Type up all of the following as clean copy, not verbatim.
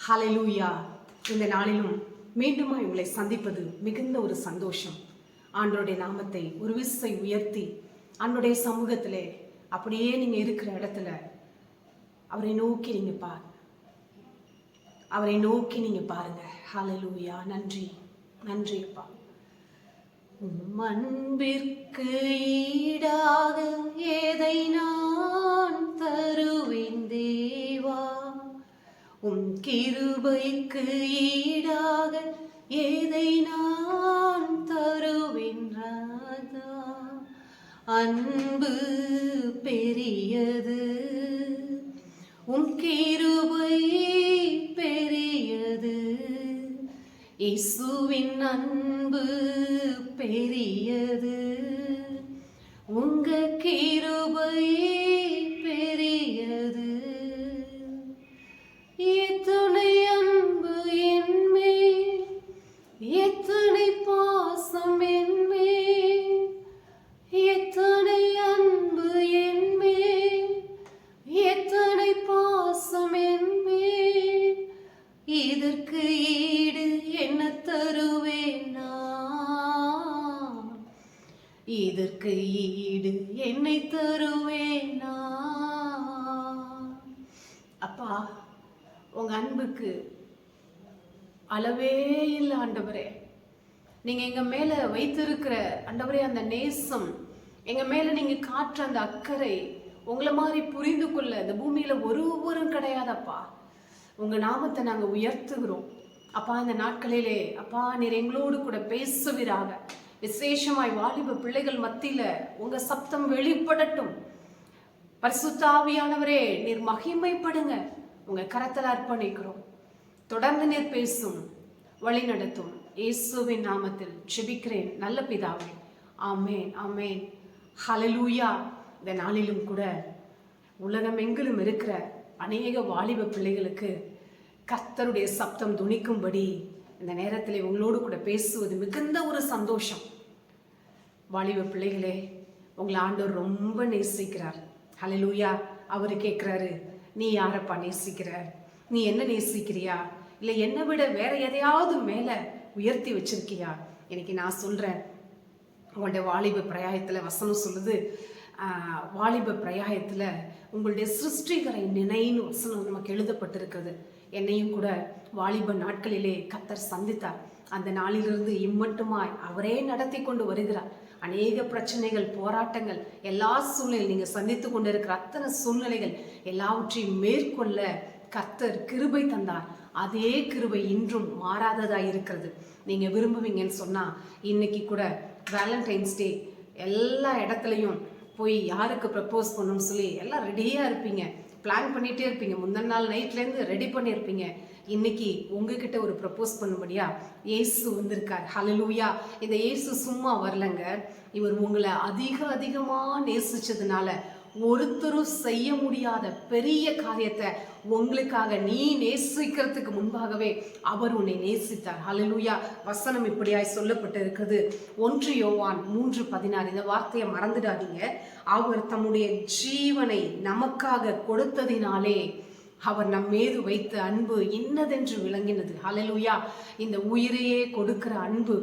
ஹalleluya. இந்த நாளிலும் மீண்டுமாய் உங்களை சந்திப்பது மிகுந்த ஒரு சந்தோஷம். ஆண்டவருடைய நாமத்தை ஒரு விசை உயர்த்தி ஆண்டவருடைய சமூகத்திலே அப்படியே நீங்க இருக்கிற இடத்துல அவரை நோக்கி நீங்க அவரை நோக்கி நீங்க பாருங்க. ஹalleluya. நன்றி நன்றி அப்பா. உம் அன்பிற்கு ஈடாக எதை நான் தருவேன் தேவா, உம் கிருபைக்கு ஈடாக எதை நான் தருவேன் ராஜா. அன்பு பெரியது, உம் கிருபை பெரியது, இயேசுவின் அன்பு பெரியது, உங்க கிருபை பெரியது. எத்தனை அன்பு என்மேல், எத்தனை பாசம் என்மேல், எத்தனை அன்பு என்மேல், எத்தனை பாசம் என்மேல். இதற்கு ஈடு என்ன தருவேன் நான், இதற்கு ஈடு என்னை தருவேன் நான். அப்பா, உங்க அன்புக்கு அளவே இல்லை ஆண்டவரே. நீங்க எங்க மேல வைத்திருக்கிற ஆண்டவரே அந்த நேசம், எங்க மேல நீங்க காற்ற அந்த அக்கறை, உங்களை மாதிரி புரிந்து கொள்ள இந்த பூமியில ஒருவரும் கிடையாதப்பா. உங்க நாமத்தை நாங்க உயர்த்துகிறோம் அப்பா. இந்த நாட்களிலே அப்பா நீர் எங்களோடு கூட பேசுவீராக. விசேஷமாய் வாலிப பிள்ளைகள் மத்தியில உங்க சப்தம் வெளிப்படட்டும். பரிசுத்த ஆவியானவரே நீர் மகிமைப்படுங்க. உங்க கரத்தில் அர்ப்பணிக்கிறோம். தொடர்ந்து நீர் பேசும், வழி நடத்தும். இயேசுவின் நாமத்தில் ஜெபிக்கிறேன் நல்ல பிதாவே, ஆமேன் ஆமேன். ஹalleluya. இந்த நாளிலும் கூட உலகம் எங்கிலும் இருக்கிற அநேக வாலிப பிள்ளைகளுக்கு கர்த்தருடைய சப்தம் துணிக்கும்படி இந்த நேரத்தில் உங்களோடு கூட பேசுவது மிகுந்த ஒரு சந்தோஷம். வாலிப பிள்ளைகளே, உங்களை ஆண்டவர் ரொம்ப நேசிக்கிறார். ஹalleluya. அவரு கேட்கிறாரு, நீ யாரப்பா நேசிக்கிற? நீ என்ன நேசிக்கிறியா? இல்லை என்னை விட வேற எதையாவது மேல உயர்த்தி வச்சிருக்கியா? இன்னைக்கு நான் சொல்றேன், உங்களுடைய வாலிப பிரயாயத்துல வசனம் சொல்லுது, வாலிப பிரயாயத்துல உங்களுடைய சிருஷ்டிகரை நினைன்னு வசனம் நமக்கு எழுதப்பட்டிருக்கிறது. என்னையும் கூட வாலிப நாட்களிலே கர்த்தர் சந்தித்தார். அந்த நாளிலிருந்து இம்மட்டுமாய் அவரே நடத்தி கொண்டு வருகிறார். அநேக பிரச்சனைகள், போராட்டங்கள், எல்லா சூழ்நிலையும் நீங்க சந்தித்து கொண்டு இருக்கிற அத்தனை சூழ்நிலைகள் எல்லாவற்றையும் மேற்கொள்ள கர்த்தர் கிருபை தந்தார். அதே கிருபை இன்றும் மாறாததா இருக்கிறது. நீங்க விரும்புவீங்கன்னு சொன்னா இன்னைக்கு கூட வேலண்டைன்ஸ் டே, எல்லா இடத்துலையும் போய் யாருக்கு ப்ரப்போஸ் பண்ணணும்னு சொல்லி எல்லாம் ரெடியா இருப்பீங்க, பிளான் பண்ணிட்டே இருப்பீங்க. முந்தின நாள் நைட்லேருந்து ரெடி பண்ணியிருப்பீங்க. இன்னைக்கு உங்ககிட்ட ஒரு ப்ரப்போஸ் பண்ணும்படியா இயேசு வந்திருக்கார். ஹalleluya. இந்த இயேசு சும்மா வரலங்க. இவர் உங்களை அதிகமா நேசிச்சதுனால ஒருத்தரும் செய்ய முடியாத பெரிய காரியத்தை உங்களுக்காக நீ நேசிக்கிறதுக்கு முன்பாகவே அவர் உன்னை நேசித்தார். ஹalleluya. வசனம் இப்படியாய் சொல்லப்பட்டு இருக்குது. 1 யோவான் 3:16. இந்த வார்த்தையை மறந்துடாதீங்க. அவர் தம்முடைய ஜீவனை நமக்காக கொடுத்ததினாலே அவர் நம் மீது வைத்த அன்பு இன்னதென்று விளங்கினது. ஹalleluya. இந்த உயிரையே கொடுக்கிற அன்பு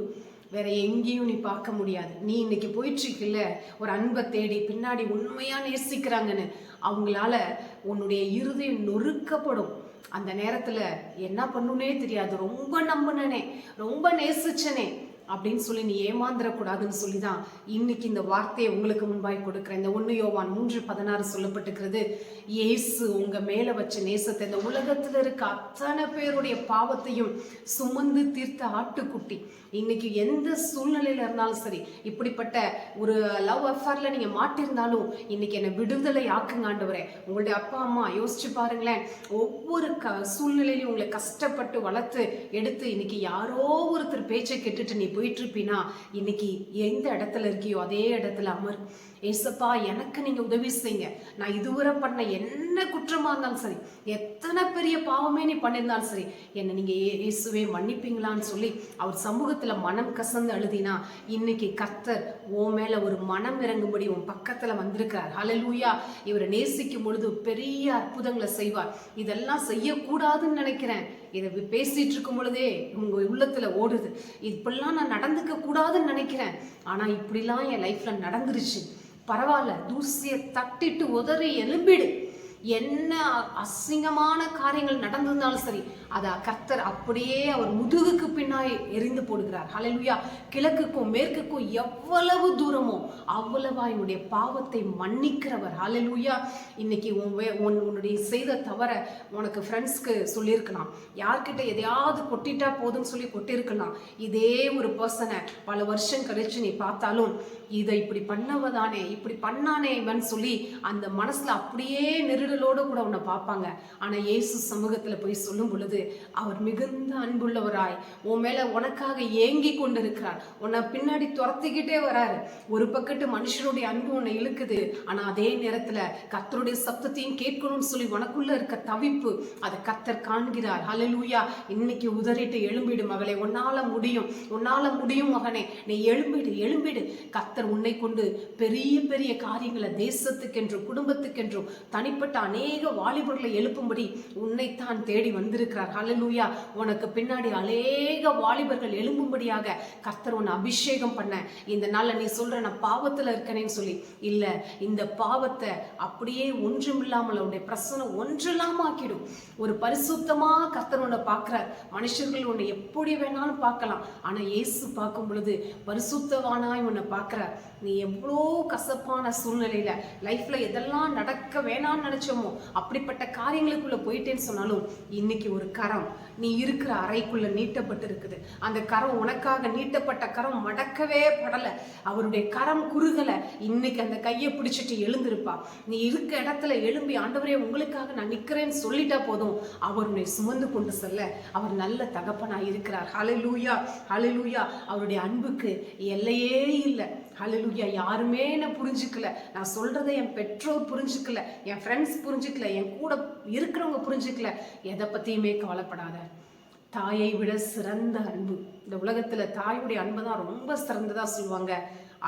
வேற எங்கேயும் நீ பார்க்க முடியாது. நீ இன்னைக்கு போயிட்டு இருக்குல்ல ஒரு அன்பை தேடி, பின்னாடி உண்மையா நேசிக்கிறாங்கன்னு, அவங்களால உன்னுடைய இருதயம் நொறுக்கப்படும். அந்த நேரத்துல என்ன பண்ணுனே தெரியாது. ரொம்ப நம்பினனே, ரொம்ப நேசிச்சனே அப்படின்னு சொல்லி நீ ஏமாந்துடக்கூடாதுன்னு சொல்லிதான் இன்னைக்கு இந்த வார்த்தையை உங்களுக்கு முன்பாய் கொடுக்குறேன். இந்த 1 யோவான் 3:16 சொல்லப்பட்டிருக்கிறது. இயேசு உங்க மேல வச்ச நேசத்தை, இந்த உலகத்துல இருக்க அத்தனை பேருடைய பாவத்தையும் சுமந்து தீர்த்த ஆட்டுக்குட்டி. இன்னைக்கு எந்த சூழ்நிலையில இருந்தாலும் சரி, இப்படிப்பட்ட ஒரு லவ் அஃபேர்ல நீங்க மாட்டிருந்தாலும் இன்னைக்கு என்னை விடுதலை ஆக்குங்க ஆண்டவரே. உங்களுடைய அப்பா அம்மா யோசிச்சு பாருங்களேன், ஒவ்வொரு சூழ்நிலையிலும் உங்களை கஷ்டப்பட்டு வளர்த்து எடுத்து இன்னைக்கு யாரோ ஒருத்தர் பேச்சை கேட்டுட்டு நீ போயிட்டு இருப்பீனா, இன்னைக்கு எந்த இடத்துல இருக்கியோ அதே இடத்துல அமர். ஏசப்பா, எனக்கு நீங்க உதவி செய்யுங்க. நான் இதுவரை பண்ண என்ன குற்றமா இருந்தாலும் சரி, எத்தனை பெரிய பாவமே நீ பண்ணியிருந்தாலும் சரி, என்னை நீங்க இயேசுவே மன்னிப்பீங்களான்னு சொல்லி அவர் சமூகத்துல மனம் கசந்து அழுதினா இன்னைக்கு கர்த்தர் உன் மேல ஒரு மனம் இறங்கும்படி உன் பக்கத்துல வந்திருக்கிறார். ஹல்லேலூயா. இவரை நேசிக்கும் பொழுது பெரிய அற்புதங்களை செய்வார். இதெல்லாம் செய்யக்கூடாதுன்னு நினைக்கிறேன், இதை பேசிட்டு இருக்கும் பொழுதே உங்க உள்ளத்துல ஓடுது, இப்படிலாம் நான் நடந்துக்க கூடாதுன்னு நினைக்கிறேன், ஆனா இப்படிலாம் என் லைஃப்ல நடந்துருச்சு, பரவாயில்ல, தூசியை தட்டிட்டு உதறி எழும்பிடு. என்ன அசிங்கமான காரியங்கள் நடந்திருந்தாலும் சரி, அதை கர்த்தர் அப்படியே அவர் முதுகுக்கு பின்னாய் எரிந்து போடுகிறார். ஹல்லேலூயா. கிழக்குக்கும் மேற்குக்கும் எவ்வளவு தூரமோ அவ்வளவா என்னுடைய பாவத்தை மன்னிக்கிறவர். ஹல்லேலூயா. இன்னைக்கு உன்னுடைய செய்த தவற உனக்கு ஃப்ரெண்ட்ஸ்க்கு சொல்லியிருக்கலாம், யார்கிட்ட எதையாவது கொட்டிட்டா போதும்னு சொல்லி கொட்டிருக்கலாம். இதே ஒரு பர்சனை பல வருஷம் கழிச்சு நீ பார்த்தாலும், இதை இப்படி பண்ணவதானே, இப்படி பண்ணானே இவன் சொல்லி அந்த மனசுல அப்படியே நெருடலோடு கூட உன்னை பார்ப்பாங்க. ஆனா இயேசு சமூகத்துல போய் சொல்லும் பொழுது அவர் மிகுந்த அன்புள்ளவராய் உன் மேல உனக்காக ஏங்கி கொண்டு இருக்கிறார். உன்னை பின்னாடி துரத்திக்கிட்டே வராரு. ஒரு பக்கத்து மனுஷனுடைய அன்பு உன்னை இழுக்குது, ஆனா அதே நேரத்துல கர்த்தருடைய சப்தத்தையும் கேட்கணும்னு சொல்லி உனக்குள்ள இருக்க தவிப்பு அதை கர்த்தர் காண்கிறார். ஹல்லேலூயா. இன்னைக்கு உதறிட்டு எழும்பிடு மகளே, உன்னால முடியும், உன்னால முடியும் மகனே, நீ எழும்பிடு, எழும்பிடு. கர்த்தர் உன்னை கொண்டு பெரிய பெரிய காரியங்களை தேசத்துக்கென்றும் குடும்பத்துக்கென்றும் தனிப்பட்ட அநேக வாலிபர்களை எழுப்பும்படி உன்னைத்தான் தேடி வந்திருக்கிறார். ஹல்லேலூயா. உனக்கு பின்னாடி அநேக வாலிபர்கள் எழும்பும்படியாக கர்த்தர் உன்னை அபிஷேகம் பண்ண இந்த நாள்ல நீ சொல்ற நான் பாவத்துல இருக்கனேன்னு சொல்லி இல்ல, இந்த பாவத்தை அப்படியே ஒன்றுமில்லாமல் அவருடைய பிரசனம் ஒன்றில்லாம ஆக்கிடும். ஒரு பரிசுத்தமா கர்த்தர் உன்னை பார்க்கிறார். மனுஷர்கள் உன்னை எப்படி வேணாலும் பார்க்கலாம், ஆனா இயேசு பார்க்கும் பொழுது பரிசுத்தவானாய் உன்னை பார்க்கிறார். நீ எவ்வளோ கசப்பான சூழ்நிலையில லைஃப்ல எதெல்லாம் நடக்க வேணாம்னு நினைச்சோமோ அப்படிப்பட்ட காரியங்களுக்குள்ள போயிட்டேன்னு சொன்னாலும், இன்னைக்கு ஒரு கரம் நீ இருக்கிற அறைக்குள்ள நீட்டப்பட்டு இருக்குது. அந்த கரம் உனக்காக நீட்டப்பட்ட கரம் மடக்கவே படல, அவருடைய கரம் குறுகல. இன்னைக்கு அந்த கையை பிடிச்சிட்டு எழுந்திருப்பா. நீ இருக்க இடத்துல எழும்பி, ஆண்டவரே உங்களுக்காக நான் நிக்கிறேன்னு சொல்லிட்டா போதும், அவர் உன்னை சுமந்து கொண்டு செல்ல அவர் நல்ல தகப்பனாய் இருக்கிறார். ஹல்லேலூயா. ஹல்லேலூயா. அவருடைய அன்புக்கு எல்லையே இல்லை. ஹல்லேலூயா. யாருமே என்ன புரிஞ்சுக்கல, நான் சொல்றதை என் பெற்றோர் புரிஞ்சுக்கல, என் ஃப்ரெண்ட்ஸ் புரிஞ்சுக்கல, என் கூட இருக்கிறவங்க புரிஞ்சுக்கல, எதை பத்தியுமே கவலைப்படாத. தாயை விட சிறந்த அன்பு இந்த உலகத்துல தாயுடைய அன்பு தான் ரொம்ப சிறந்ததா சொல்லுவாங்க.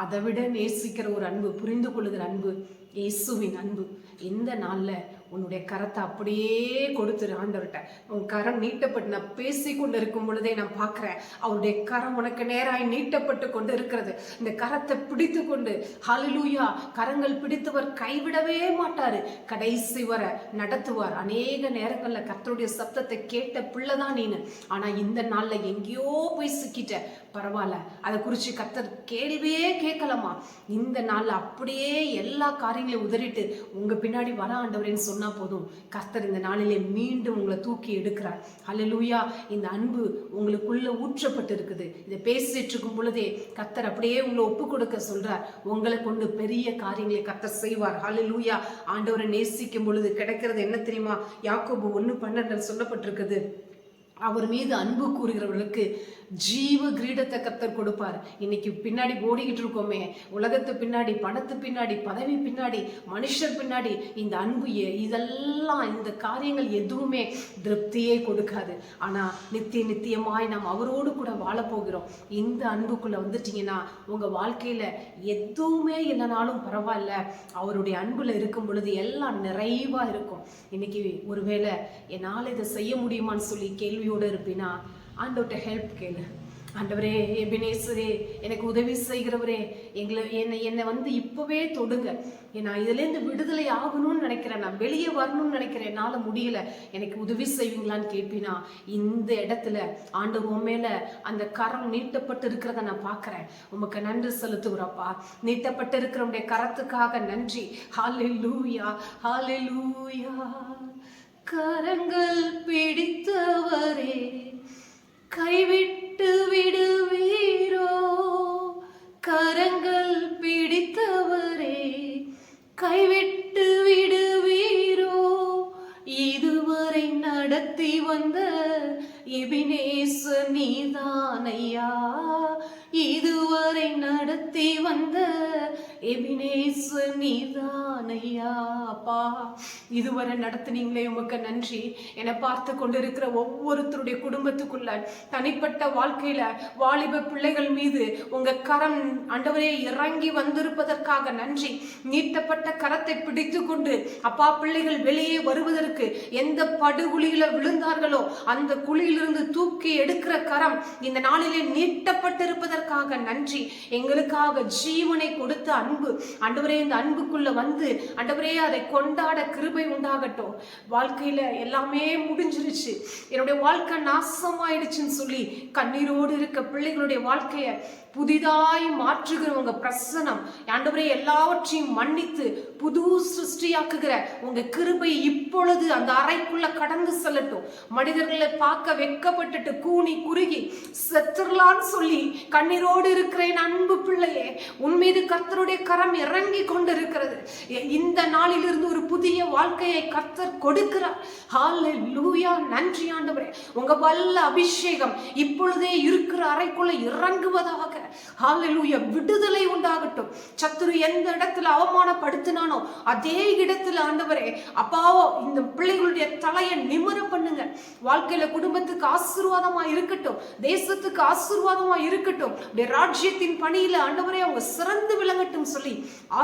அதை விட நேசிக்கிற ஒரு அன்பு, புரிந்து கொள்ளுகிற அன்பு இயேசுவின் அன்பு. இந்த நாள்ல உன்னுடைய கரத்தை அப்படியே கொடுத்துரு ஆண்டவர்கிட்ட. உன் கரம் நீட்டப்பட்டு, நான் பேசி கொண்டு இருக்கும் பொழுதே நான் பார்க்கிறேன் அவருடைய கரம் உனக்கு நேராய் நீட்டப்பட்டு கொண்டு இருக்கிறது. இந்த கரத்தை பிடித்து கொண்டு, ஹல்லேலூயா, கரங்கள் பிடித்தவர் கைவிடவே மாட்டாரு, கடைசி வர நடத்துவார். அநேக நேரங்கள்ல கர்த்தருடைய சப்தத்தை கேட்ட பிள்ளைதான் நீனு, ஆனா இந்த நாள்ல எங்கேயோ போய் சிக்கிட்ட, பரவாயில்ல, அதை குறிச்சு கர்த்தர் கேள்வியே கேட்கலாமா? இந்த நாள்ல அப்படியே எல்லா காரியங்களையும் உதறிட்டு உங்க பின்னாடி வர ஆண்டவரேன்னு சொன்னா போதும், கர்த்தர் இந்த நாளிலே மீண்டும் உங்களை தூக்கி எடுக்கிறார். ஹல்லேலூயா. இந்த அன்பு உங்களுக்குள்ள ஊற்றப்பட்டு இருக்குது. இதை பேசிட்டு இருக்கும் பொழுதே கர்த்தர் அப்படியே உங்களை ஒப்பு கொடுக்க சொல்றார். உங்களை கொண்டு பெரிய காரியங்களை கர்த்தர் செய்வார். ஹல்லேலூயா. ஆண்டவரை நேசிக்கும் பொழுது கிடைக்கிறது என்ன தெரியுமா? யாக்கோபு 1:12 சொல்லப்பட்டிருக்குது, அவர் மீது அன்பு கூறுகிறவர்களுக்கு ஜீவ கிரீடத்தை கர்த்தர் கொடுப்பார். இன்னைக்கு பின்னாடி ஓடிக்கிட்டு இருக்கோமே, உலகத்து பின்னாடி, பணத்து பின்னாடி, பதவி பின்னாடி, மனுஷர் பின்னாடி, இந்த அன்பு இதெல்லாம், இந்த காரியங்கள் எதுவுமே திருப்தியே கொடுக்காது. ஆனா நித்தியமாய் நாம் அவரோடு கூட வாழ போகிறோம். இந்த அன்புக்குள்ள வந்துட்டீங்கன்னா உங்க வாழ்க்கையில எதுவுமே இல்லைனாலும் பரவாயில்ல, அவருடைய அன்புல இருக்கும் பொழுது எல்லாம் நிறைவா இருக்கும். இன்னைக்கு ஒருவேளை என்னால் இதை செய்ய முடியுமான்னு சொல்லி கேள்வியோடு இருப்பீனா, ஆண்டவர்கிட்ட ஹெல்ப் கேளு. ஆண்டவரே, எபினேசரே, எனக்கு உதவி செய்கிறவரே, என்னை வந்து இப்பவே தொடுங்க, நான் இதுலேருந்து விடுதலை ஆகணும்னு நினைக்கிறேன், நான் வெளியே வரணும்னு நினைக்கிறேன், என்னால் முடியல, எனக்கு உதவி செய்வீங்களான்னு கேட்பினா, இந்த இடத்துல ஆண்டவர் உன் மேல அந்த கரம் நீட்டப்பட்டு இருக்கிறத நான் பார்க்கிறேன். உமக்கு நன்றி செலுத்துகிறப்பா. நீட்டப்பட்டு இருக்கிறவனுடைய கரத்துக்காக நன்றி. ஹல்லேலூயா. ஹல்லேலூயா. கரங்கள் பிடித்தவரே, கைவிட்டு விடுவீரோ? கரங்கள் பிடித்தவரே, கைவிட்டு விடுவீரோ? இதுவரை நடத்தி வந்த எபினேசர் நீதானையா, இதுவரை நடத்தி வந்த எபினேசர் நீதானையா. அப்பா இதுவரை நடத்துனீங்களே உமக்கு நன்றி. என்னை பார்த்து கொண்டிருக்கிற ஒவ்வொருத்தருடைய குடும்பத்துக்குள்ள தனிப்பட்ட வாழ்க்கையில வாலிப பிள்ளைகள் மீது உங்க கரம் ஆண்டவரே இறங்கி வந்திருப்பதற்காக நன்றி. நீட்டப்பட்ட கரத்தை பிடித்து கொண்டு அப்பா பிள்ளைகள் வெளியே வருவதற்கு எந்த படுகுழியில விழுந்தார்களோ அந்த குழியிலிருந்து தூக்கி எடுக்கிற கரம் இந்த நாளிலே நீட்டப்பட்டிருப்பதற்காக நன்றி. எங்களுக்காக ஜீவனை கொடுத்த அன்பு ஆண்டவரே, இந்த அன்புக்குள்ள வந்து ஆண்டவரே அதை கொண்டாட கிருபை உண்டாகட்டும். வாழ்க்கையில எல்லாமே முடிஞ்சிருச்சு, என்னுடைய வாழ்க்கை நாசமாயிடுச்சுன்னு சொல்லி கண்ணீரோடு இருக்க பிள்ளைகளுடைய வாழ்க்கைய புதிதாய் மாற்றுகிற உங்க பிரசனம் ஆண்டவரே எல்லாவற்றையும் மன்னித்து புது சிருஷ்டியாக்குகிற உங்க கிருபை இப்பொழுது அந்த அறைக்குள்ள கடந்து செல்லட்டும். மனிதர்களை பார்க்க வெட்கப்பட்டுட்டு கூனி குறுகி செத்துடலான்னு சொல்லி கண்ணீரோடு இருக்கிற என் அன்பு பிள்ளையே, உன் மீது கர்த்தருடைய கரம் இறங்கி கொண்டு இருக்கிறது. இந்த நாளிலிருந்து ஒரு புதிய வாழ்க்கையை கர்த்தர் கொடுக்கிறார். ஹல்லேலூயா, நன்றி ஆண்டவரே. உங்க வல்ல அபிஷேகம் இப்பொழுதே இருக்கிற அறைக்குள்ள இறங்குவதாக. ஹல்லேலூயா, விடுதலை உண்டாகட்டும். சத்துரு எந்த இடத்துல அவமானப்படுத்தினானோ அதே இடத்துல ஆண்டவரே அப்பாவோ இந்த பிள்ளைகளுடைய தலையை நிமிர பண்ணுங்க. வாழ்க்கையில குடும்பத்துக்கு ஆசீர்வாதமா இருக்கட்டும், தேசத்துக்கு ஆசீர்வாதமா இருக்கட்டும், ராஜ்யத்தின் பணியில ஆண்டவரே அவங்க சிறந்து விளங்கட்டும் சொல்லி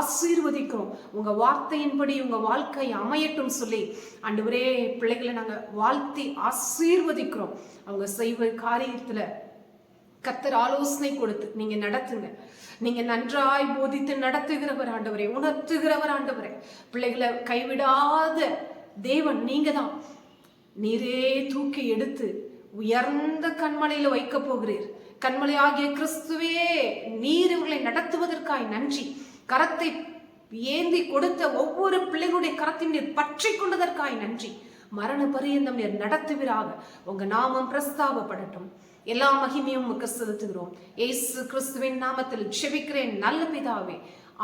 ஆசீர்வதிக்கிறோம். உங்க வார்த்தையின்படி உங்க வாழ்க்கை அமையட்டும் சொல்லி ஆண்டவரே பிள்ளைகளை நாங்க வாழ்த்தி ஆசீர்வதிக்கிறோம். அவங்க செய்வ காரியத்துல கர்த்தர் ஆலோசனை கொடுத்து நீங்க நடத்துங்க. நீங்க நன்றாய் போதித்து நடத்துகிறவர் ஆண்டவரே, உணர்த்துகிறவர் ஆண்டவரே. பிள்ளைகளை கைவிடாத தேவன் நீங்க தான். நீரே தூக்கி எடுத்து உயர்ந்த கண்மலையில வைக்க போகிறீர். கண்மலை ஆகிய கிறிஸ்துவே, நீர் இவர்களை நடத்துவதற்காய் நன்றி. கரத்தை ஏந்தி கொடுத்த ஒவ்வொரு பிள்ளைகளுடைய கரத்தின் நீர் பற்றி கொண்டதற்காய் நன்றி. மரண பரியந்தம் நீர் நடத்துவீராக. உங்க நாமம் பிரஸ்தாபப்படட்டும். எல்லா மகிமையும் உமக்கு செலுத்துகிறோம். இயேசு கிறிஸ்துவின் நாமத்தில் ஜெபிக்கிறேன் நல்ல பிதாவே,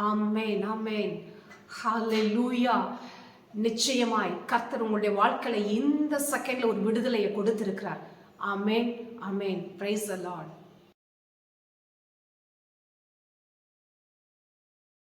ஆமென், ஆமென், ஹல்லேலூயா. நிச்சயமாய் கர்த்தர் உங்களுடைய வாழ்க்கையில இந்த செகண்ட்ல ஒரு விடுதலையை கொடுத்திருக்கிறார். Amen, amen. Praise the Lord.